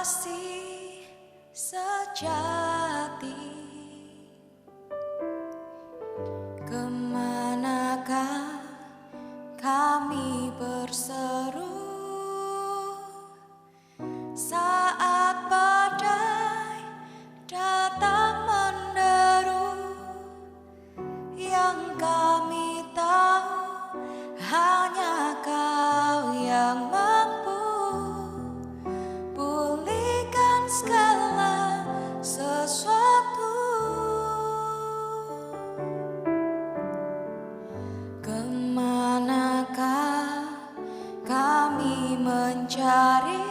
kasih sejati. Kemanakah kami berseru saat badai datang menderu? Yang kami tahu hanya Kau yang mampu pulihkan segala sesuatu. Kemanakah kami mencari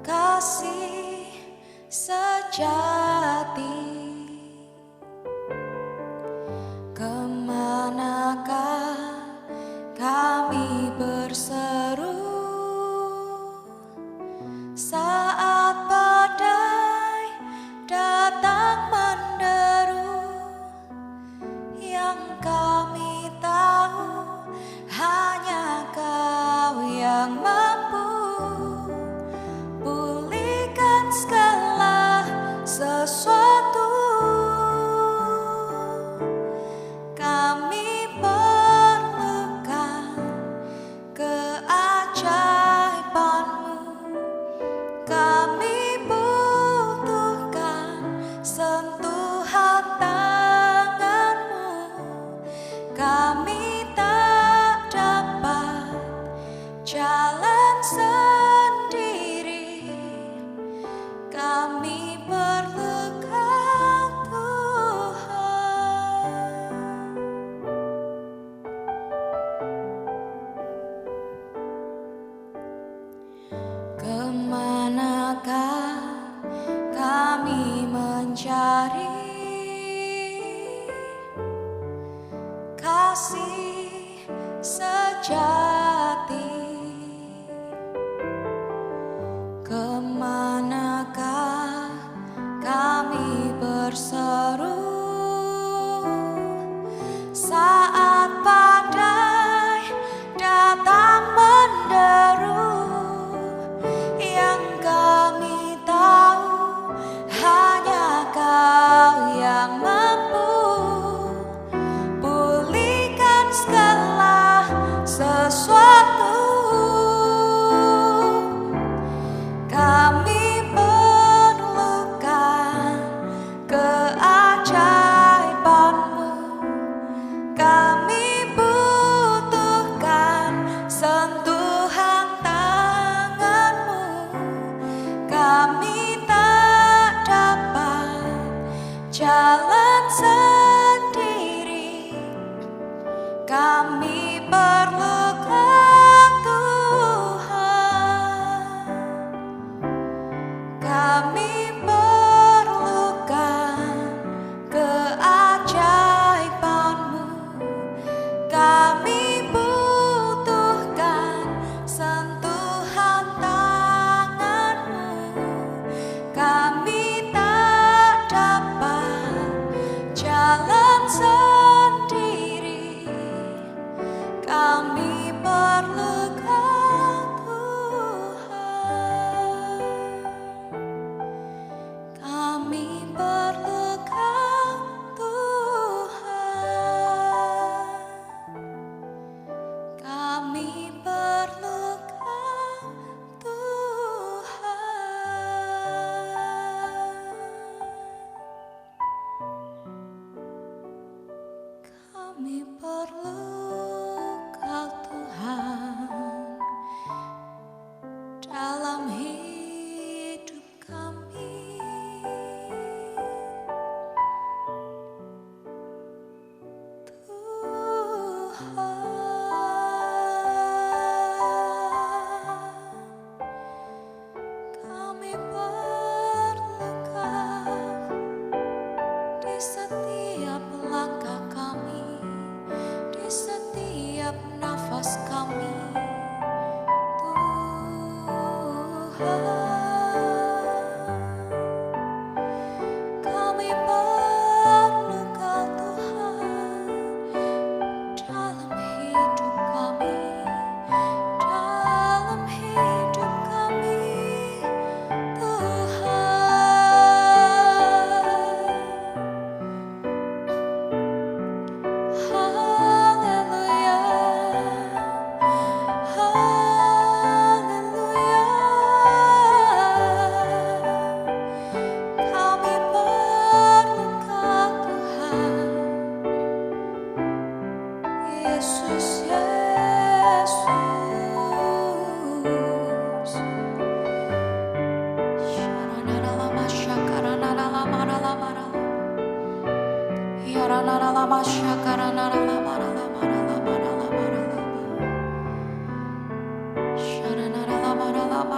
kasih sejati? Kemanakah kami berseru saat badai datang menderu? Yang kami tahu hanya Kau yang mampu pulihkan segala sesuatu. Kami perlukan keajaiban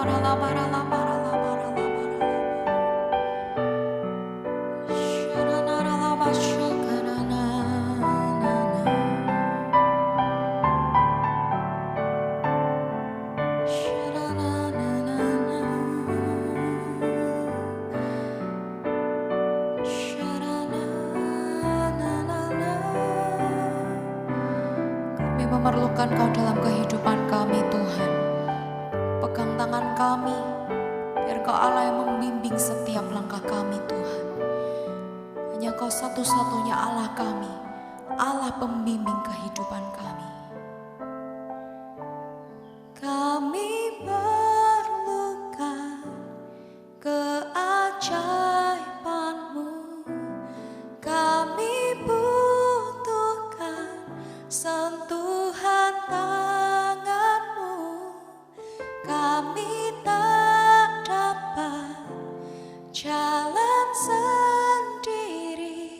Kami memerlukan Kau dalam kehidupan kami, Tuhan. Pegang tangan kami, biar Kau Allah yang membimbing setiap langkah kami, Tuhan. Hanya Kau satu-satunya Allah kami, Allah pembimbing kehidupan kami. Kami perlukan keajaiban-Mu, kami butuhkan sentuhan tangan-Mu, kami tak dapat jalan sendiri,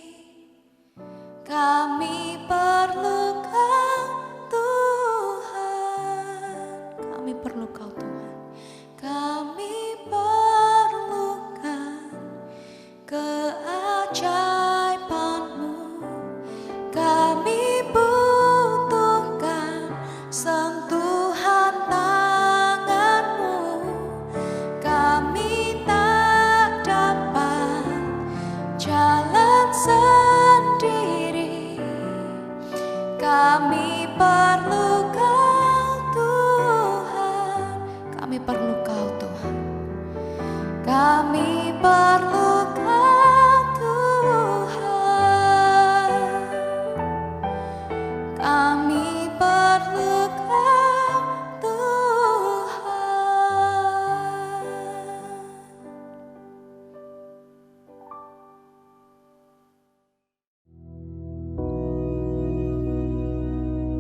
kami perlu Kau, Tuhan. Kami perlu Kau, Tuhan. Kami perlukan keajaiban-Mu, kami butuhkan sentuhan tangan-Mu, kami tak dapat jalan sendiri, kami perlu Kau, Tuhan. Kami perlu Kau, Tuhan. Kami perlu Kau, Tuhan. Kami perlu Kau, Tuhan.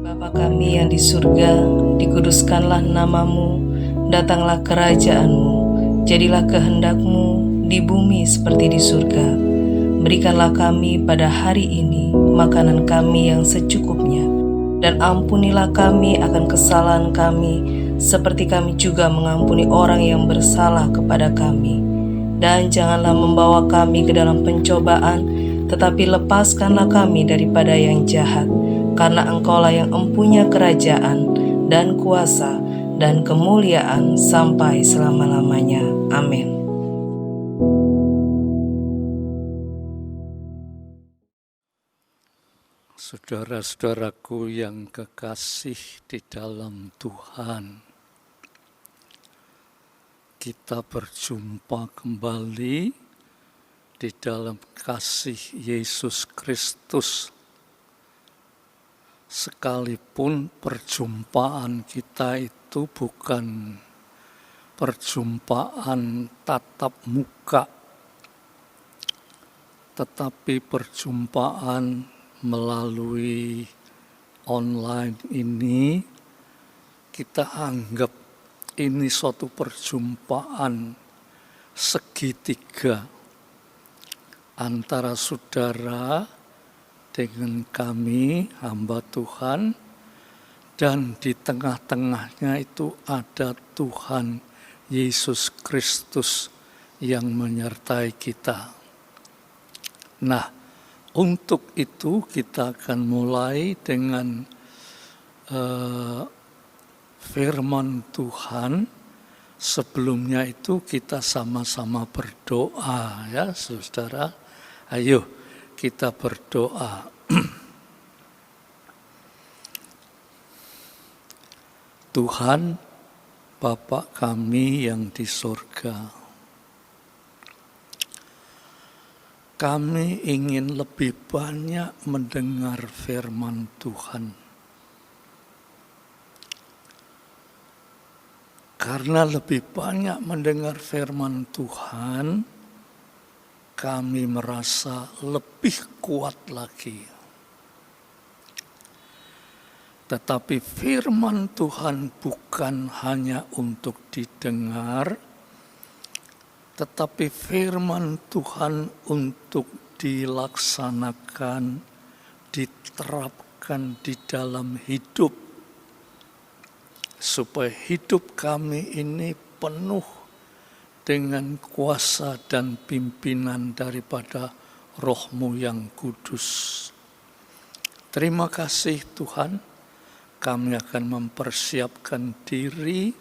Bapa kami yang di surga, dikuduskanlah nama-Mu, datanglah kerajaan-Mu, jadilah kehendak-Mu di bumi seperti di surga. Berikanlah kami pada hari ini makanan kami yang secukupnya, dan ampunilah kami akan kesalahan kami, seperti kami juga mengampuni orang yang bersalah kepada kami. Dan janganlah membawa kami ke dalam pencobaan, tetapi lepaskanlah kami daripada yang jahat. Karena Engkaulah yang empunya kerajaan dan kuasa dan kemuliaan sampai selama-lamanya. Amin. Saudara-saudaraku yang kekasih di dalam Tuhan, kita berjumpa kembali di dalam kasih Yesus Kristus. Sekalipun perjumpaan kita itu bukan perjumpaan tatap muka, tetapi perjumpaan melalui online ini, kita anggap ini suatu perjumpaan segitiga antara saudara dengan kami, hamba Tuhan, dan di tengah-tengahnya itu ada Tuhan Yesus Kristus yang menyertai kita. Nah, untuk itu kita akan mulai dengan firman Tuhan. Sebelumnya itu kita sama-sama berdoa ya saudara. Ayo kita berdoa. Tuhan, Bapa kami yang di surga, kami ingin lebih banyak mendengar firman Tuhan. Karena lebih banyak mendengar firman Tuhan, kami merasa lebih kuat lagi. Tetapi firman Tuhan bukan hanya untuk didengar, tetapi firman Tuhan untuk dilaksanakan, diterapkan di dalam hidup, supaya hidup kami ini penuh dengan kuasa dan pimpinan daripada Roh-Mu yang kudus. Terima kasih Tuhan, kami akan mempersiapkan diri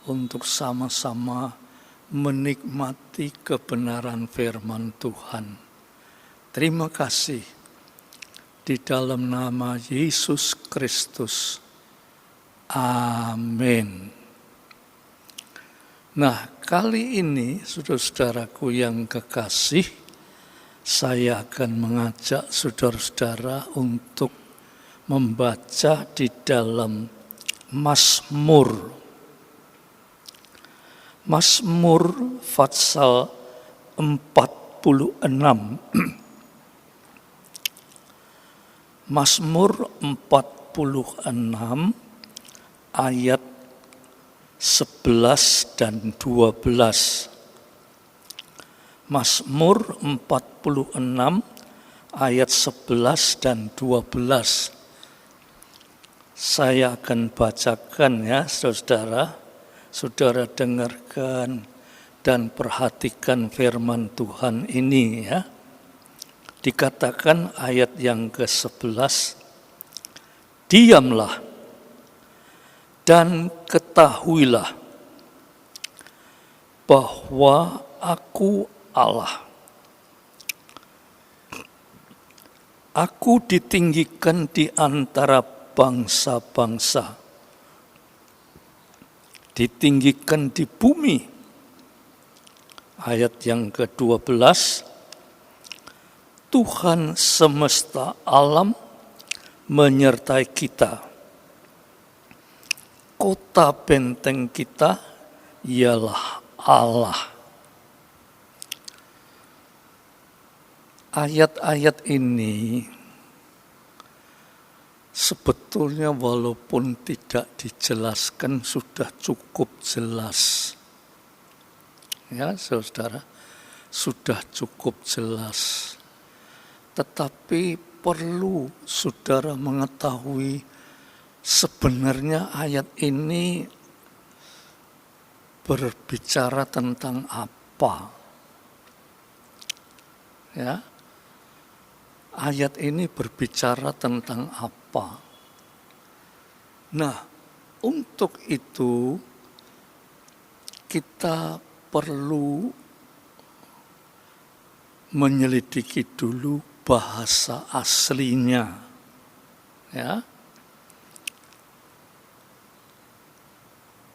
untuk sama-sama menikmati kebenaran firman Tuhan. Terima kasih di dalam nama Yesus Kristus. Amin. Nah, kali ini saudara-saudaraku yang kekasih, saya akan mengajak saudara-saudara untuk membaca di dalam Mazmur. Mazmur pasal 46. Mazmur 46 ayat 11 dan 12. Mazmur 46 ayat 11 dan 12. Saya akan bacakan ya saudara. Saudara dengarkan dan perhatikan firman Tuhan ini ya. Dikatakan ayat yang ke-11. Diamlah dan ketahuilah bahwa aku Allah. Aku ditinggikan di antara bangsa-bangsa, ditinggikan di bumi. Ayat yang ke-12, Tuhan semesta alam menyertai kita. Kota benteng kita ialah Allah. Ayat-ayat ini sebetulnya walaupun tidak dijelaskan sudah cukup jelas. Ya, saudara, sudah cukup jelas. Tetapi perlu saudara mengetahui sebenarnya ayat ini berbicara tentang apa? Ya. Ayat ini berbicara tentang apa? Nah, untuk itu kita perlu menyelidiki dulu bahasa aslinya. Ya.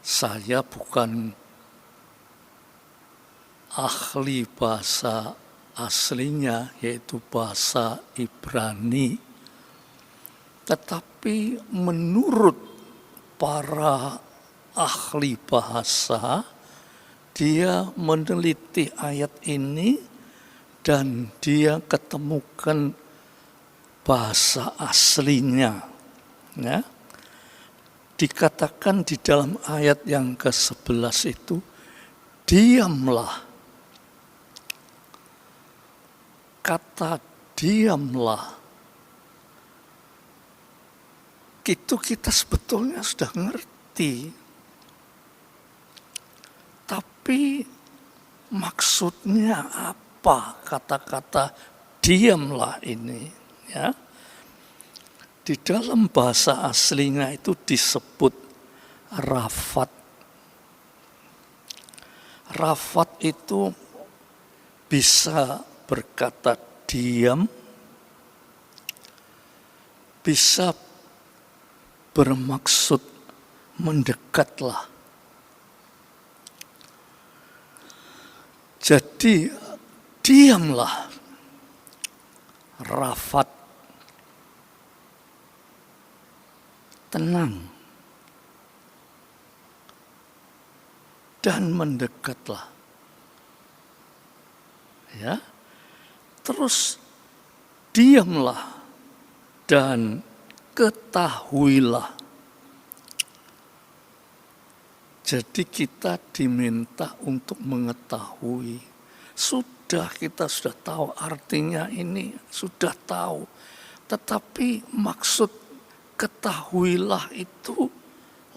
Saya bukan ahli bahasa aslinya, yaitu bahasa Ibrani. Tetapi menurut para ahli bahasa, dia meneliti ayat ini dan dia ketemukan bahasa aslinya. Ya. Dikatakan di dalam ayat yang ke-11 itu, diamlah. Kata diamlah, itu kita sebetulnya sudah ngerti. Tapi maksudnya apa kata-kata diamlah ini? Ya. Di dalam bahasa aslinya itu disebut rafat. Rafat itu bisa berkata diam, bisa bermaksud mendekatlah. Jadi diamlah, rafat, tenang, dan mendekatlah. Ya, terus diamlah dan ketahuilah. Jadi kita diminta untuk mengetahui. Kita sudah tahu artinya ini, sudah tahu. Tetapi maksud ketahuilah itu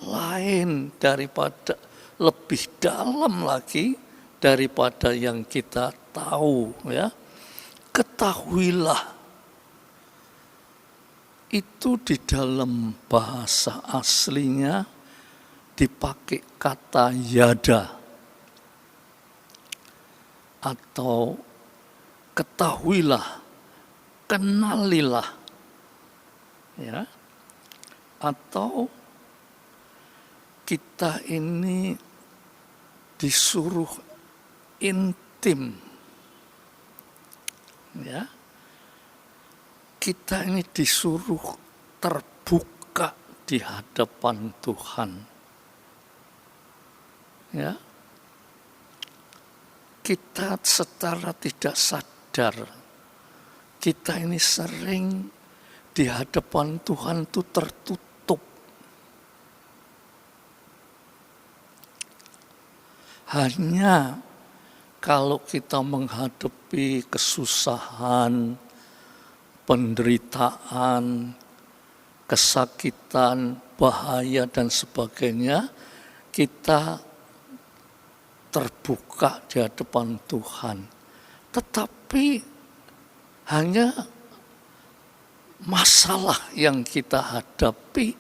lain daripada lebih dalam lagi daripada yang kita tahu, ya. Ketahuilah, itu di dalam bahasa aslinya dipakai kata yada atau ketahuilah, kenalilah, ya. Atau kita ini disuruh intim, ya. Kita ini disuruh terbuka di hadapan Tuhan, ya. Kita secara tidak sadar, kita ini sering di hadapan Tuhan itu tertutup. Hanya kalau kita menghadapi kesusahan, penderitaan, kesakitan, bahaya dan sebagainya, kita terbuka di hadapan Tuhan. Tetapi hanya masalah yang kita hadapi,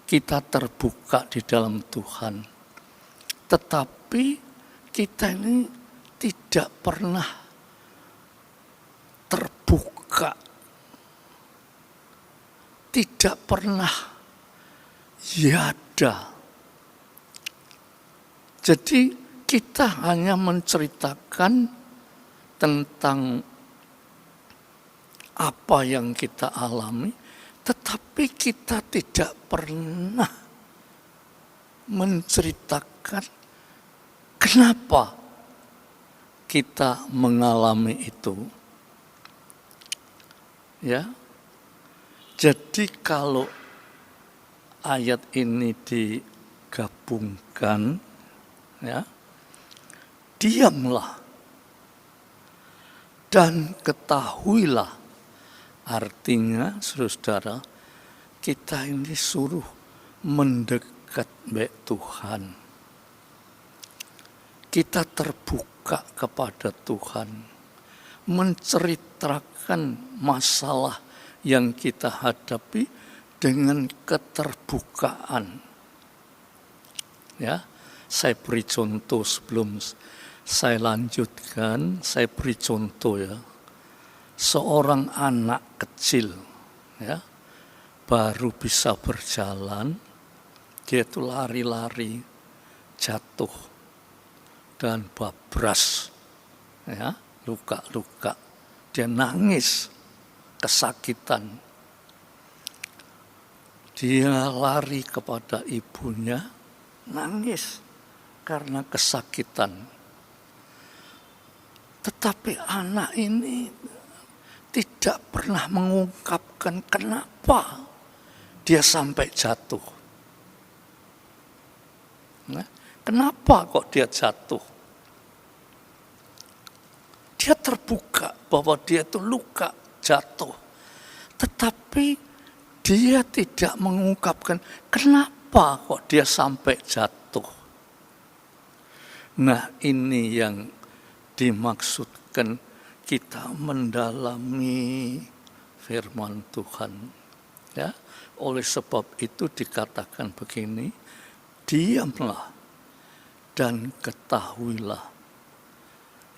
kita terbuka di dalam Tuhan. Tetapi kita ini tidak pernah terbuka, tidak pernah yada. Jadi kita hanya menceritakan tentang apa yang kita alami, tetapi kita tidak pernah menceritakan kenapa kita mengalami itu. Ya. Jadi kalau ayat ini digabungkan, ya, diamlah dan ketahuilah, artinya saudara, kita ini suruh mendekat baik Tuhan. Kita terbuka kepada Tuhan, menceritakan masalah yang kita hadapi dengan keterbukaan. Ya, saya beri contoh sebelum saya lanjutkan, saya beri contoh, ya. Seorang anak kecil, ya, baru bisa berjalan, dia itu lari-lari, jatuh dan babras, ya, luka-luka. Dia nangis, kesakitan. Dia lari kepada ibunya, nangis karena kesakitan. Tetapi anak ini tidak pernah mengungkapkan kenapa dia sampai jatuh. Nah, kenapa kok dia jatuh? Dia terbuka bahwa dia itu luka, jatuh. Tetapi dia tidak mengungkapkan kenapa kok dia sampai jatuh. Nah, ini yang dimaksudkan kita mendalami firman Tuhan. Ya, oleh sebab itu dikatakan begini, diamlah dan ketahuilah,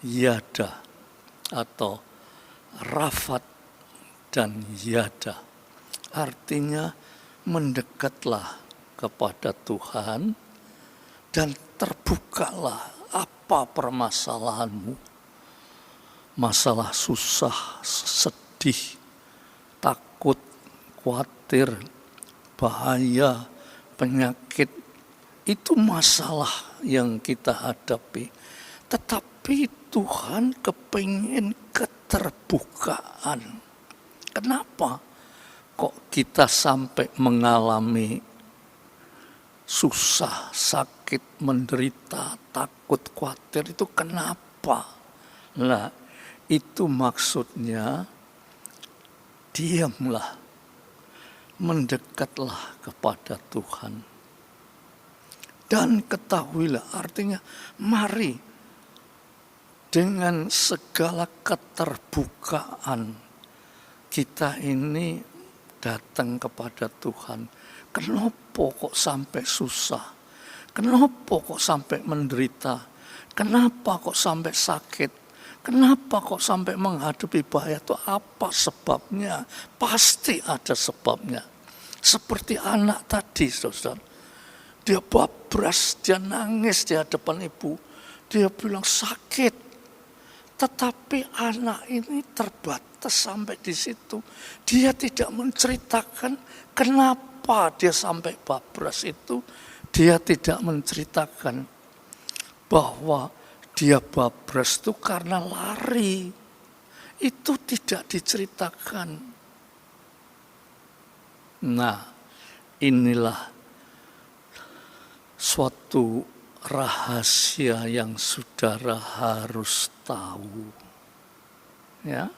yada atau rafat dan yada. Artinya mendekatlah kepada Tuhan dan terbukalah apa permasalahanmu. Masalah susah, sedih, takut, khawatir, bahaya, penyakit, itu masalah yang kita hadapi. Tetapi Tuhan kepingin keterbukaan. Kenapa kok kita sampai mengalami susah, sakit, menderita, takut, khawatir, itu kenapa? Nah, itu maksudnya diamlah, mendekatlah kepada Tuhan. Dan ketahuilah, artinya mari dengan segala keterbukaan kita ini datang kepada Tuhan. Kenapa kok sampai susah? Kenapa kok sampai menderita? Kenapa kok sampai sakit? Kenapa kok sampai menghadapi bahaya itu? Apa sebabnya? Pasti ada sebabnya. Seperti anak tadi, saudara. Dia babras, dia nangis di hadapan ibu. Dia bilang sakit. Tetapi anak ini terbatas sampai di situ. Dia tidak menceritakan kenapa dia sampai babras itu. Dia tidak menceritakan bahwa dia babras itu karena lari. Itu tidak diceritakan. Nah, inilah suatu rahasia yang saudara harus tahu. Ya.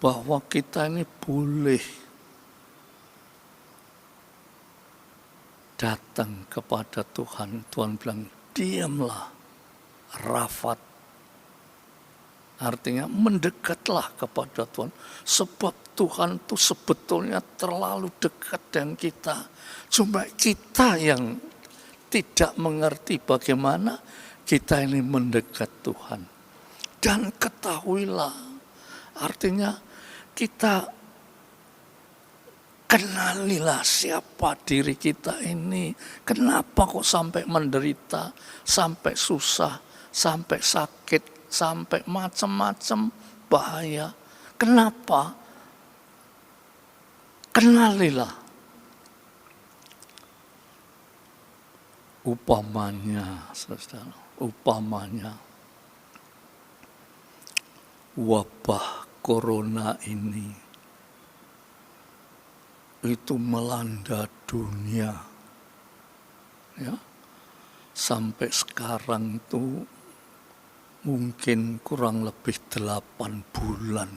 Bahwa kita ini boleh datang kepada Tuhan. Tuhan bilang, diamlah, Rafat. Artinya mendekatlah kepada Tuhan. Sebab Tuhan itu sebetulnya terlalu dekat dengan kita. Cuma kita yang tidak mengerti bagaimana kita ini mendekat Tuhan. Dan ketahuilah, artinya kita kenalilah siapa diri kita ini. Kenapa kok sampai menderita, sampai susah, sampai sakit, sampai macam-macam bahaya. Kenapa? Kenalilah. Upamanya, saudara, upamanya wabah corona ini itu melanda dunia, ya, sampai sekarang itu mungkin kurang lebih 8 bulan.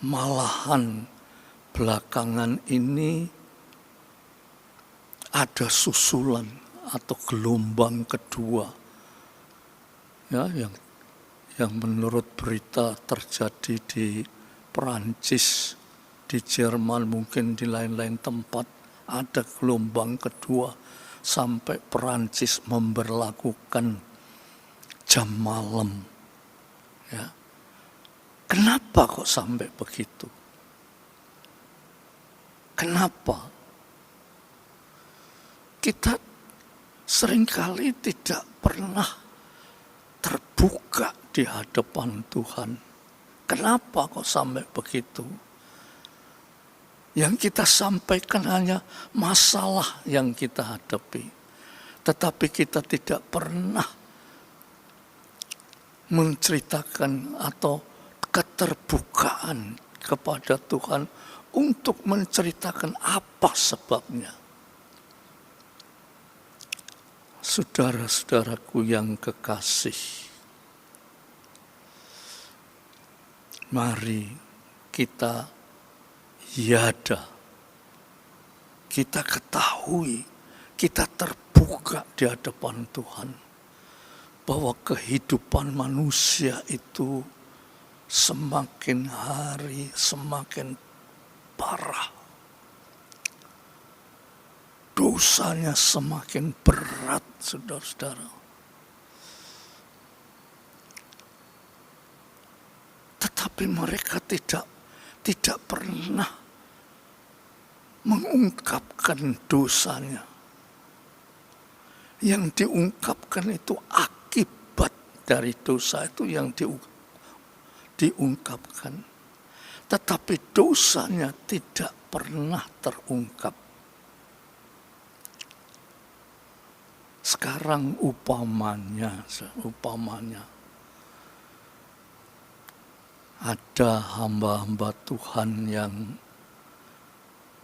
Malahan belakangan ini ada susulan atau gelombang kedua, ya, yang menurut berita terjadi di Perancis, di Jerman, mungkin di lain-lain tempat ada gelombang kedua sampai Perancis memberlakukan jam malam. Ya. Kenapa kok sampai begitu? Kenapa? Kita seringkali tidak pernah terbuka di hadapan Tuhan. Kenapa kok sampai begitu? Yang kita sampaikan hanya masalah yang kita hadapi. Tetapi kita tidak pernah menceritakan atau keterbukaan kepada Tuhan untuk menceritakan apa sebabnya. Saudara-saudaraku yang kekasih, mari kita yada, kita ketahui, kita terbuka di hadapan Tuhan, bahwa kehidupan manusia itu semakin hari semakin parah. Dosanya semakin berat, saudara-saudara. Tetapi mereka tidak pernah mengungkapkan dosanya. Yang diungkapkan itu akibat dari dosa itu yang diungkapkan. Tetapi dosanya tidak pernah terungkap. Sekarang upamanya ada hamba-hamba Tuhan yang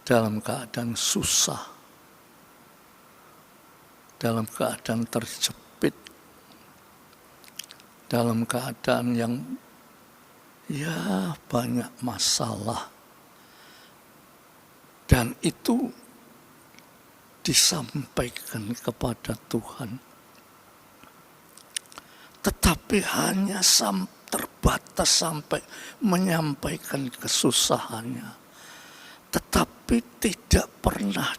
dalam keadaan susah, dalam keadaan terjepit, dalam keadaan yang ya banyak masalah. Dan itu disampaikan kepada Tuhan. Tetapi hanya terbatas sampai menyampaikan kesusahannya. Tetapi tidak pernah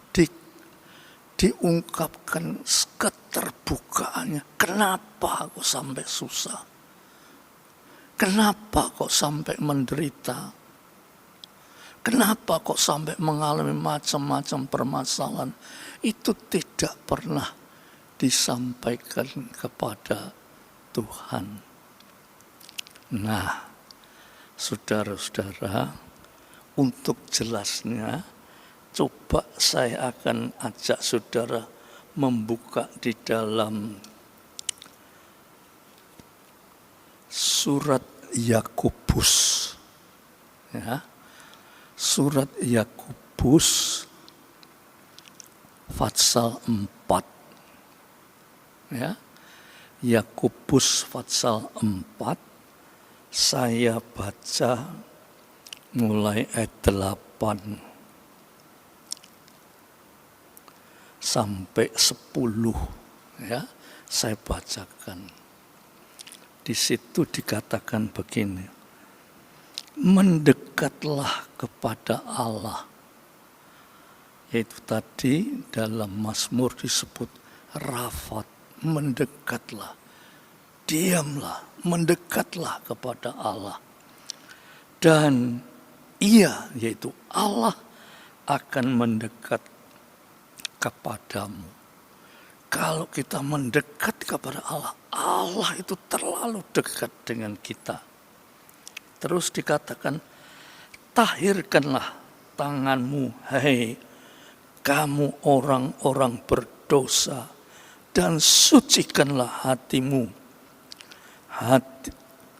diungkapkan keterbukaannya. Kenapa kok sampai susah? Kenapa kok sampai menderita? Kenapa kok sampai mengalami macam-macam permasalahan? Itu tidak pernah disampaikan kepada Tuhan. Nah, saudara-saudara, untuk jelasnya, coba saya akan ajak saudara membuka di dalam surat Yakobus. Ya. Surat Yakobus pasal 4. Ya. Yakobus pasal 4, saya baca mulai ayat 8 sampai 10, ya, saya bacakan. Di situ dikatakan begini: mendekatlah kepada Allah. Yaitu tadi dalam Mazmur disebut Rafat, mendekatlah, diamlah, mendekatlah kepada Allah. Dan Ia, yaitu Allah, akan mendekat kepadamu. Kalau kita mendekat kepada Allah, Allah itu terlalu dekat dengan kita. Terus dikatakan, tahirkanlah tanganmu, hai kamu orang-orang berdosa, dan sucikanlah hatimu,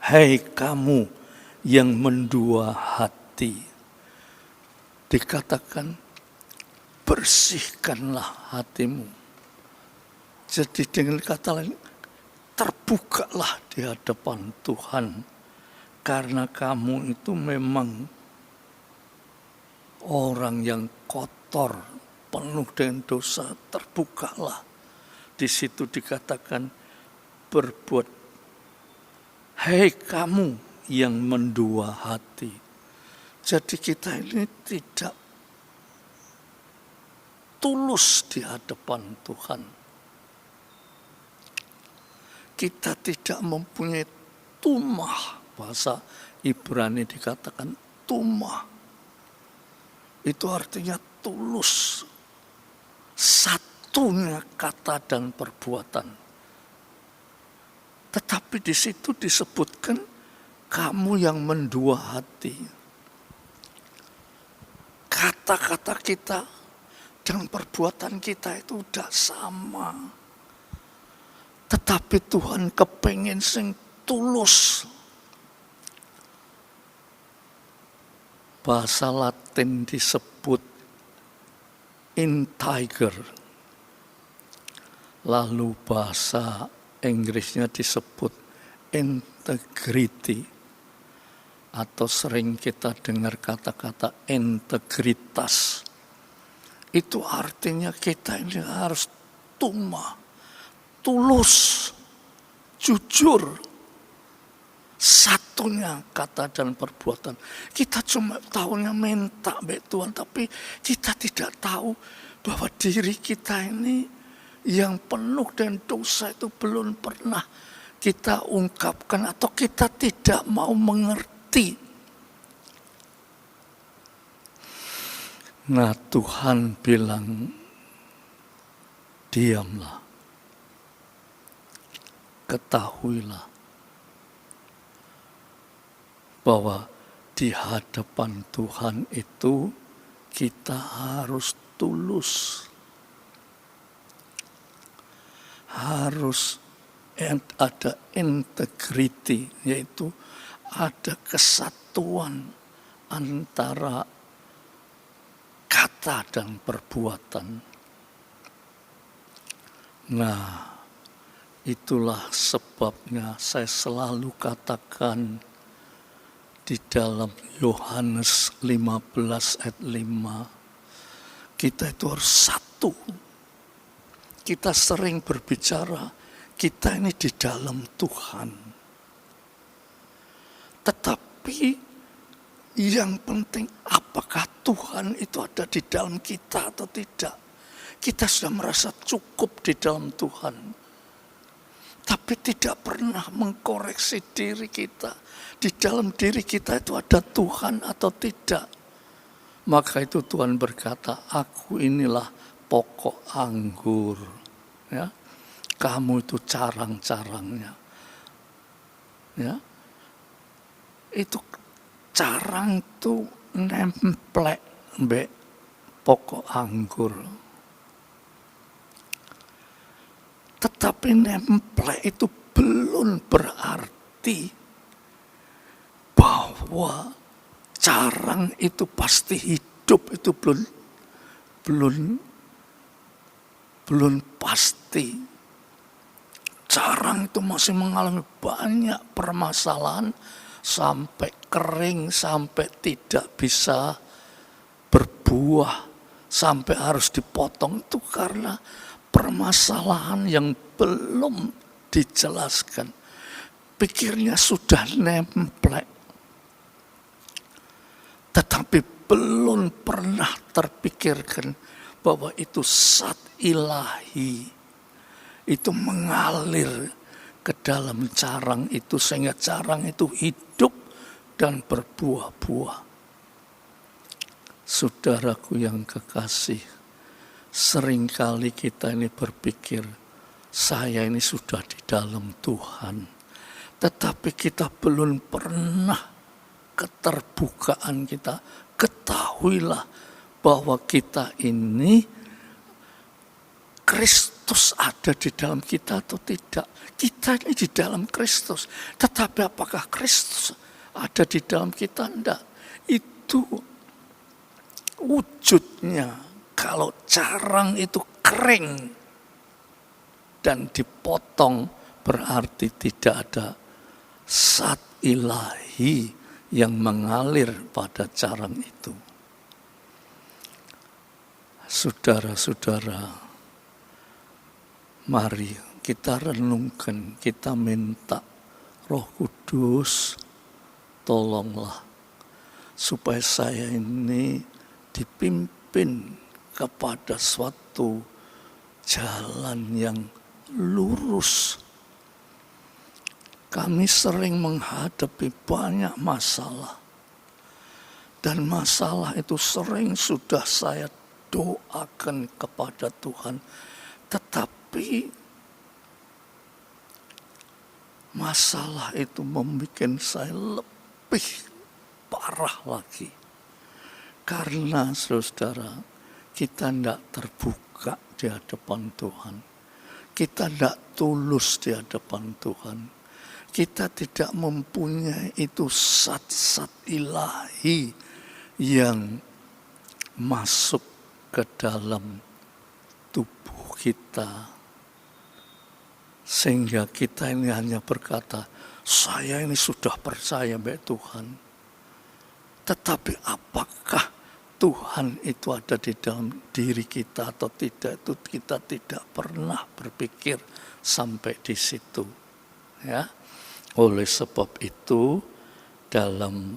hai kamu yang mendua hati. Dikatakan, bersihkanlah hatimu. Jadi dengan kata lain, terbukalah di hadapan Tuhan. Karena kamu itu memang orang yang kotor, penuh dengan dosa, terbukalah. Di situ dikatakan, berbuat, hai kamu yang mendua hati. Jadi kita ini tidak tulus di hadapan Tuhan. Kita tidak mempunyai tumah. Bahasa Ibrani dikatakan tumah. Itu artinya tulus. Satunya kata dan perbuatan. Tetapi di situ disebutkan kamu yang mendua hati. Kata-kata kita dan perbuatan kita itu udah sama. Tetapi Tuhan kepengen sing tulus. Bahasa Latin disebut integer. Lalu bahasa Inggrisnya disebut integrity. Atau sering kita dengar kata-kata integritas. Itu artinya kita ini harus tumah, tulus, jujur. Satunya kata dan perbuatan. Kita cuma tahunya minta baik Tuhan, tapi kita tidak tahu bahwa diri kita ini yang penuh dengan dosa itu belum pernah kita ungkapkan atau kita tidak mau mengerti. Nah, Tuhan bilang, diamlah, ketahuilah bahwa di hadapan Tuhan itu kita harus tulus. Harus ada integrity, yaitu ada kesatuan antara kata dan perbuatan. Nah, itulah sebabnya saya selalu katakan di dalam Yohanes 15 ayat 5, kita itu harus satu kita sering berbicara, kita ini di dalam Tuhan. Tetapi yang penting apakah Tuhan itu ada di dalam kita atau tidak. Kita sudah merasa cukup di dalam Tuhan. Tapi tidak pernah mengkoreksi diri kita. Di dalam diri kita itu ada Tuhan atau tidak. Maka itu Tuhan berkata, aku inilah pokok anggur. Ya, kamu itu carang-carangnya. Ya, itu carang itu nemplek mbek pokok anggur. Tetapi nemplek itu belum berarti bahwa carang itu pasti hidup, itu belum pasti. Carang itu masih mengalami banyak permasalahan sampai kering, sampai tidak bisa berbuah, sampai harus dipotong. Itu karena permasalahan yang belum dijelaskan. Pikirnya sudah nemplek, tetapi belum pernah terpikirkan bahwa itu zat ilahi, itu mengalir ke dalam carang itu sehingga carang itu hidup dan berbuah-buah. Saudaraku yang kekasih, seringkali kita ini berpikir, saya ini sudah di dalam Tuhan. Tetapi kita belum pernah keterbukaan kita. Ketahuilah bahwa kita ini Kristus ada di dalam kita atau tidak. Kita ini di dalam Kristus. Tetapi apakah Kristus ada di dalam kita? Tidak. Itu wujudnya. Kalau carang itu kering dan dipotong, berarti tidak ada zat ilahi yang mengalir pada carang itu. Saudara-saudara, mari kita renungkan, kita minta Roh Kudus, tolonglah supaya saya ini dipimpin kepada suatu jalan yang lurus. Kami sering menghadapi banyak masalah. Dan masalah itu sering sudah saya doakan kepada Tuhan. Tetapi masalah itu membuat saya lebih parah lagi. Karena saudara, kita tidak terbuka di hadapan Tuhan. Kita tidak tulus di hadapan Tuhan. Kita tidak mempunyai itu zat-zat ilahi yang masuk ke dalam tubuh kita. Sehingga kita ini hanya berkata, saya ini sudah percaya kepada Tuhan. Tetapi apakah Tuhan itu ada di dalam diri kita atau tidak, itu kita tidak pernah berpikir sampai di situ. Ya. Oleh sebab itu dalam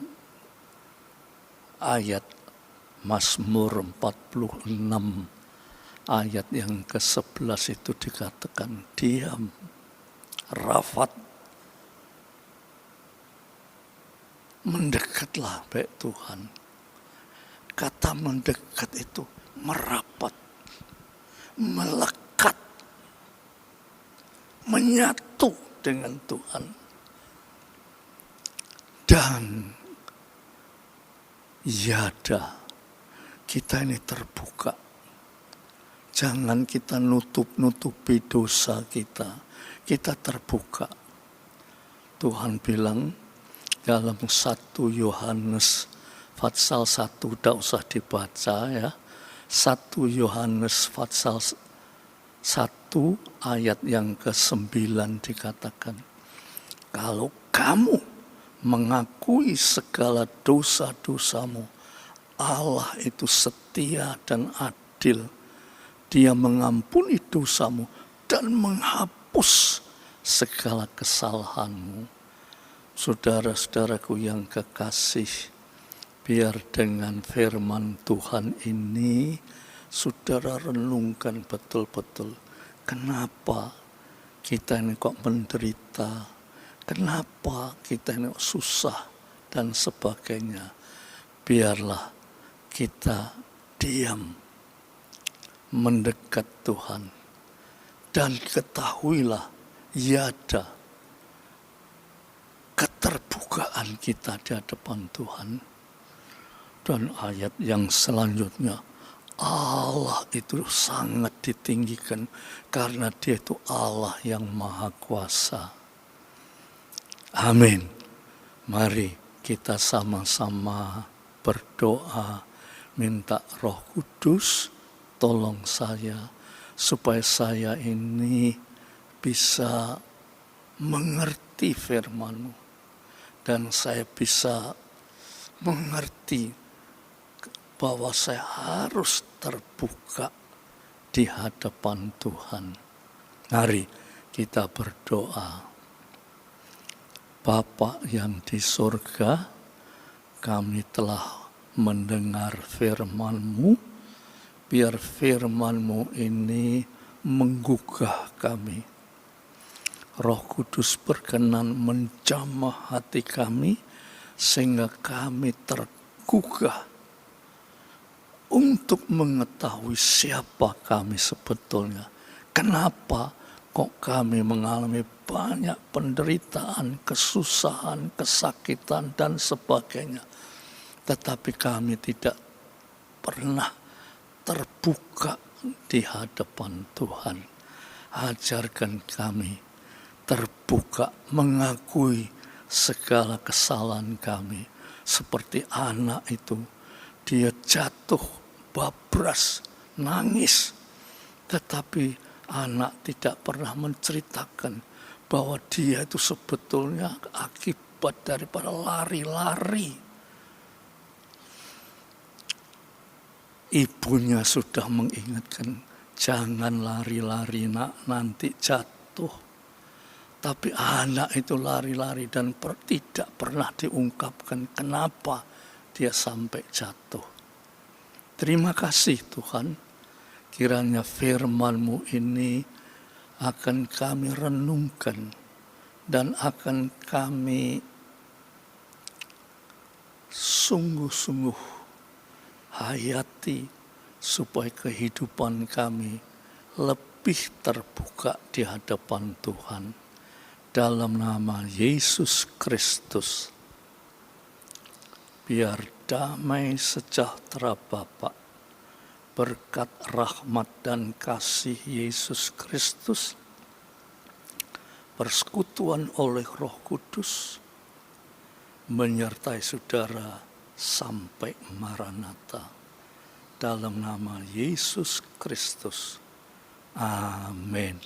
ayat Mazmur 46 ayat yang ke-11 itu dikatakan, diam, Rafat, mendekatlah baik Tuhan. Kata mendekat itu merapat, melekat, menyatu dengan Tuhan. Dan yada, kita ini terbuka. Jangan kita nutup-nutupi dosa kita. Kita terbuka. Tuhan bilang dalam 1 Yohanes pasal 1, tidak usah dibaca ya. 1 Yohanes pasal 1 ayat yang ke-9 dikatakan, kalau kamu mengakui segala dosa-dosamu, Allah itu setia dan adil Dia mengampuni dosamu dan menghapus segala kesalahanmu. Saudara-saudaraku yang kekasih, biar dengan firman Tuhan ini saudara renungkan betul-betul. Kenapa kita ini kok menderita? Kenapa kita ini susah dan sebagainya? Biarlah kita diam, mendekat Tuhan, dan ketahuilah ada keterbukaan kita di hadapan Tuhan. Dan ayat yang selanjutnya, Allah itu sangat ditinggikan karena Dia itu Allah yang Maha Kuasa. Amin. Mari kita sama-sama berdoa, minta Roh Kudus tolong saya supaya saya ini bisa mengerti firman-Mu dan saya bisa mengerti bahwa saya harus terbuka di hadapan Tuhan. Mari kita berdoa. Bapa yang di surga, kami telah mendengar firman-Mu. Biar firman-Mu ini menggugah kami. Roh Kudus berkenan menjamah hati kami sehingga kami tergugah untuk mengetahui siapa kami sebetulnya. Kenapa kok kami mengalami banyak penderitaan, kesusahan, kesakitan, dan sebagainya. Tetapi kami tidak pernah terbuka di hadapan Tuhan. Ajarkan kami terbuka, mengakui segala kesalahan kami. Seperti anak itu, dia jatuh, babras, nangis. Tetapi anak tidak pernah menceritakan bahwa dia itu sebetulnya akibat daripada lari-lari. Ibunya sudah mengingatkan, jangan lari-lari nak, nanti jatuh. Tapi anak itu lari-lari dan tidak pernah diungkapkan kenapa dia sampai jatuh. Terima kasih Tuhan, kiranya firman-Mu ini akan kami renungkan dan akan kami sungguh-sungguh hayati supaya kehidupan kami lebih terbuka di hadapan Tuhan. Dalam nama Yesus Kristus, biar damai sejahtera Bapa, berkat rahmat dan kasih Yesus Kristus, persekutuan oleh Roh Kudus, menyertai saudara sampai Maranatha. Dalam nama Yesus Kristus. Amin.